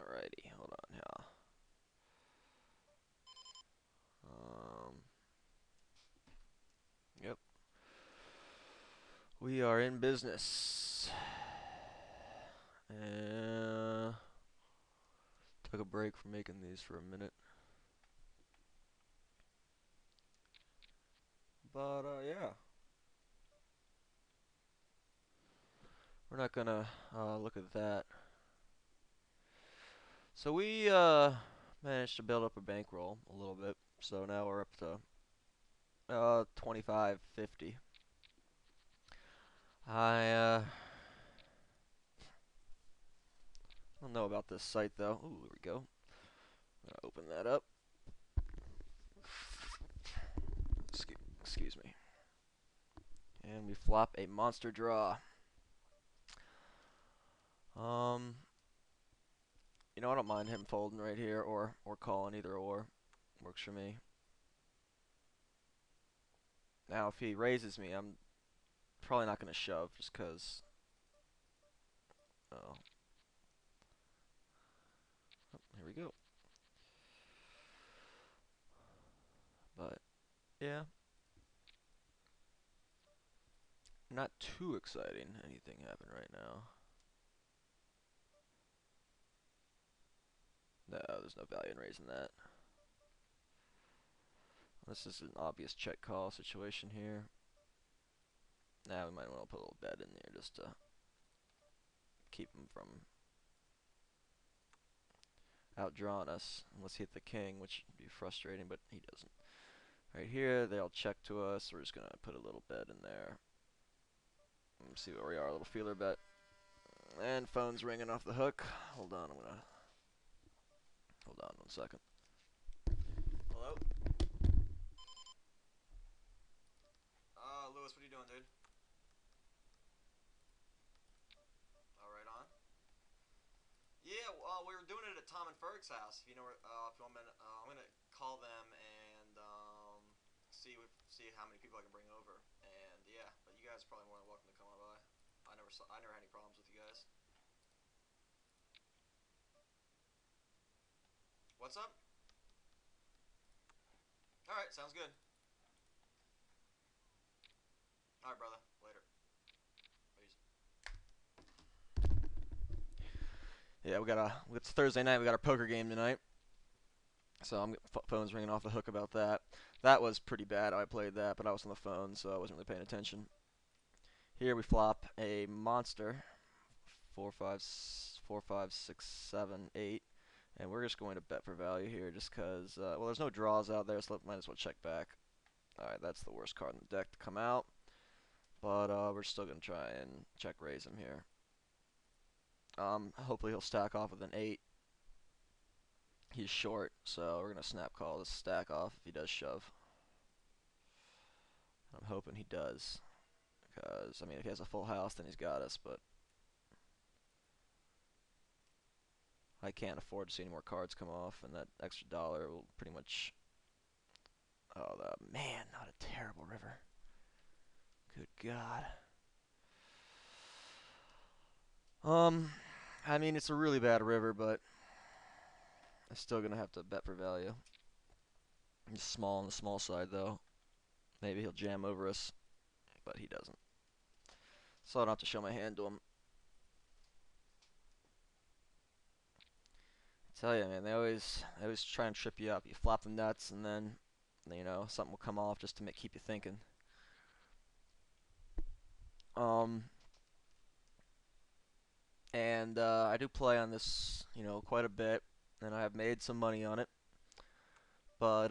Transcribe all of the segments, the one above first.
Alrighty, hold on here. Yep. We are in business. Took a break from making these for a minute. But, yeah. We're not gonna, look at that. So we, managed to build up a bankroll a little bit. So now we're up to, 25.50. I don't know about this site though. Ooh, there we go. Open that up. Excuse me. And we flop a monster draw. Um, I don't mind him folding right here or calling, either or. Works for me. Now, if he raises me, I'm probably not going to shove just because. Oh, here we go. But, yeah, not too exciting. Anything happen right now? No, there's no value in raising that. This is an obvious check call situation here. Now we might want to put a little bet in there just to keep him from outdrawing us. Unless he hit the king, which would be frustrating, but he doesn't. Right here, they'll check to us. We're just going to put a little bet in there. Let's see where we are. A little feeler bet. And phone's ringing off the hook. Hold on, hold on 1 second. Hello? Lewis, what are you doing, dude? All right, on. Yeah, we were doing it at Tom and Ferg's house. If you know where, if you want a minute, I'm gonna call them and see how many people I can bring over. And yeah, but you guys are probably more than welcome to come on by. I never had any problems with you guys. What's up? All right, sounds good. All right, brother. Later. Peace. Yeah, it's Thursday night. We got our poker game tonight. So phone's ringing off the hook about that. That was pretty bad. I played that, but I was on the phone, so I wasn't really paying attention. Here we flop a monster, 4, 5, 6, 7, 8, and we're just going to bet for value here, just because. Well, there's no draws out there, so might as well check back. All right, that's the worst card in the deck to come out, but we're still gonna try and check raise him here. Hopefully he'll stack off with an 8. He's short, so we're gonna snap call this stack off if he does shove. I'm hoping he does, because I mean, if he has a full house, then he's got us. But I can't afford to see any more cards come off, and that extra dollar will pretty much. Oh, man, not a terrible river. Good God. I mean, it's a really bad river, but I'm still gonna have to bet for value. He's small on the small side, though. Maybe he'll jam over us, but he doesn't. So I don't have to show my hand to him. I tell you, man, they always try and trip you up. You flop the nuts, and then, something will come off just to keep you thinking. Um, and I do play on this, quite a bit, and I have made some money on it. But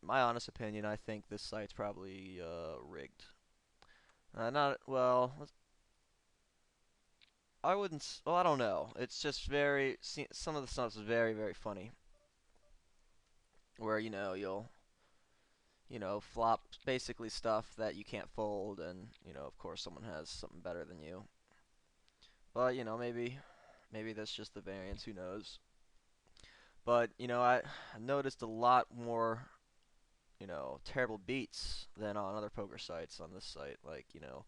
my honest opinion, I think this site's probably rigged. Not well. I wouldn't. Well, I don't know. It's just some of the stuff is very, very funny. Where you'll flop basically stuff that you can't fold, and of course someone has something better than you. But maybe that's just the variance. Who knows? But I noticed a lot more terrible beats than on other poker sites on this site. Like you'll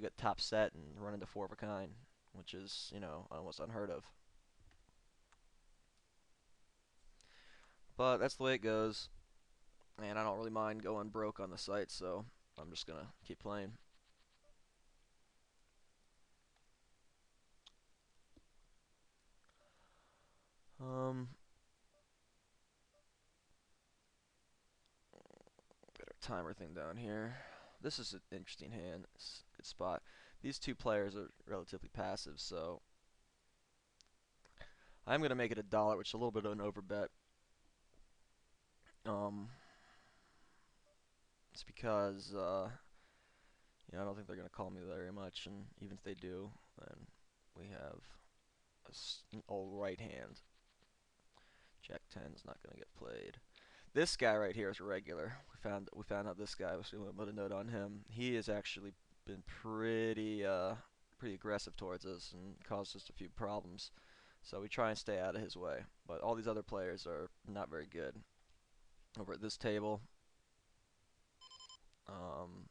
get top set and run into 4 of a kind, which is almost unheard of. But that's the way it goes, and I don't really mind going broke on the site, so I'm just gonna keep playing. Um, Got our timer thing down here. This is an interesting hand. It's a good spot. These two players are relatively passive, so I'm gonna make it $1, which is a little bit of an overbet. Um, it's because I don't think they're gonna call me very much, and even if they do, then we have an all right hand. Jack 10 is not gonna get played. This guy right here is a regular. We found out this guy was going to put a note on him. He has actually been pretty aggressive towards us and caused us a few problems. So we try and stay out of his way. But all these other players are not very good. Over at this table, um,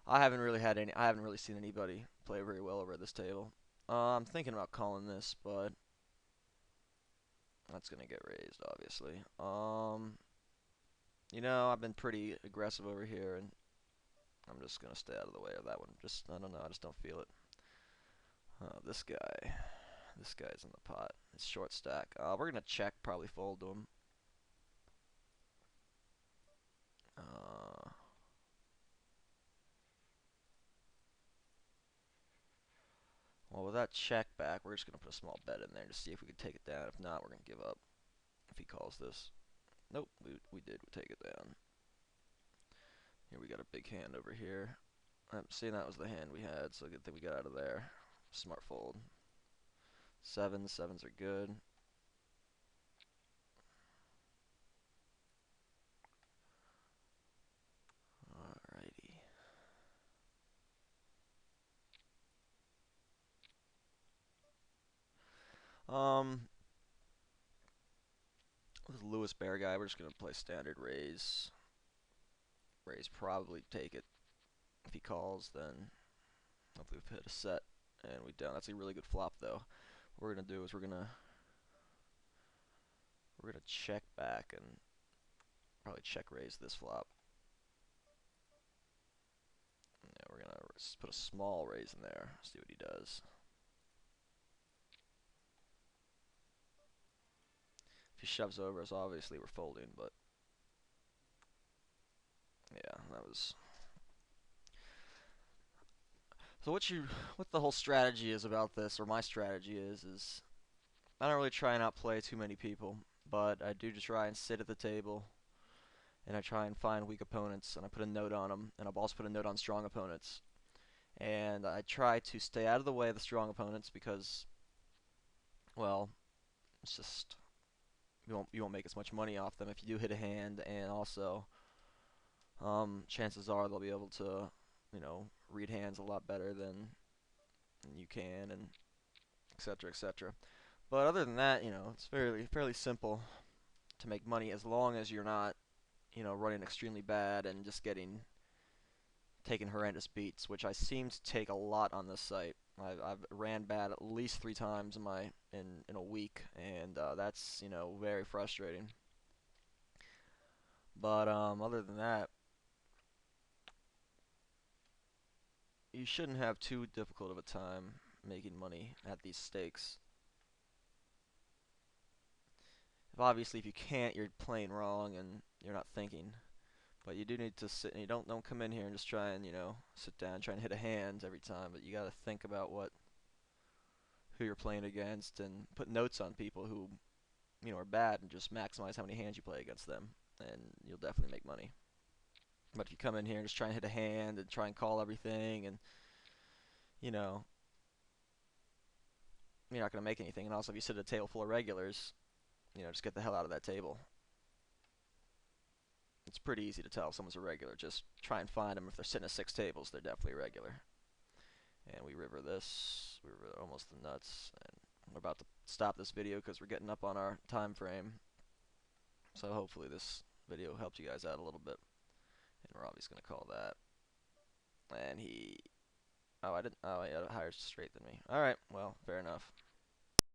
I haven't really seen anybody play very well over at this table. I'm thinking about calling this, but that's gonna get raised, obviously. I've been pretty aggressive over here, and I'm just gonna stay out of the way of that one. I don't know, I just don't feel it. This guy, this guy's in the pot. It's short stack. We're gonna check, probably fold to him. Uh, well, with that check back, we're just gonna put a small bet in there to see if we can take it down. If not, we're gonna give up. If he calls this, nope, we did. We take it down. Here we got a big hand over here. I'm seeing that was the hand we had, so good thing we got out of there. Smart fold. Sevens are good. Alrighty. Um, With Lewis Bear guy, we're just gonna play standard raise. Raise, probably take it. If he calls, then hopefully we've hit a set and we don't. That's a really good flop though. What we're gonna do is we're gonna check back and probably check raise this flop. Yeah, we're gonna put a small raise in there. See what he does. If he shoves over us, obviously we're folding, but yeah, that was. So what the whole strategy is about this, or my strategy is I don't really try and outplay too many people, but I do just try and sit at the table, and I try and find weak opponents, and I put a note on them, and I've also put a note on strong opponents. And I try to stay out of the way of the strong opponents because, well, it's just you won't make as much money off them if you do hit a hand, and also chances are they'll be able to, read hands a lot better than you can, and etc. etc. But other than that, it's fairly simple to make money as long as you're not, running extremely bad and just taking horrendous beats, which I seem to take a lot on this site. I've ran bad at least 3 times in a week, and that's very frustrating. But other than that, you shouldn't have too difficult of a time making money at these stakes. If you can't, you're playing wrong and you're not thinking. But you do need to sit, and you don't come in here and just try and sit down, try and hit a hand every time. But you got to think about who you're playing against, and put notes on people who are bad, and just maximize how many hands you play against them, and you'll definitely make money. But if you come in here and just try and hit a hand and try and call everything, and you know you're not gonna make anything. And also, if you sit at a table full of regulars, just get the hell out of that table. It's pretty easy to tell if someone's a regular. Just try and find them. If they're sitting at 6 tables, they're definitely a regular. And we river this. We river almost the nuts. And we're about to stop this video because we're getting up on our time frame. So hopefully this video helped you guys out a little bit. And we're obviously going to call that. And he... Oh, I didn't... Oh, he had a higher straight than me. Alright, well, fair enough.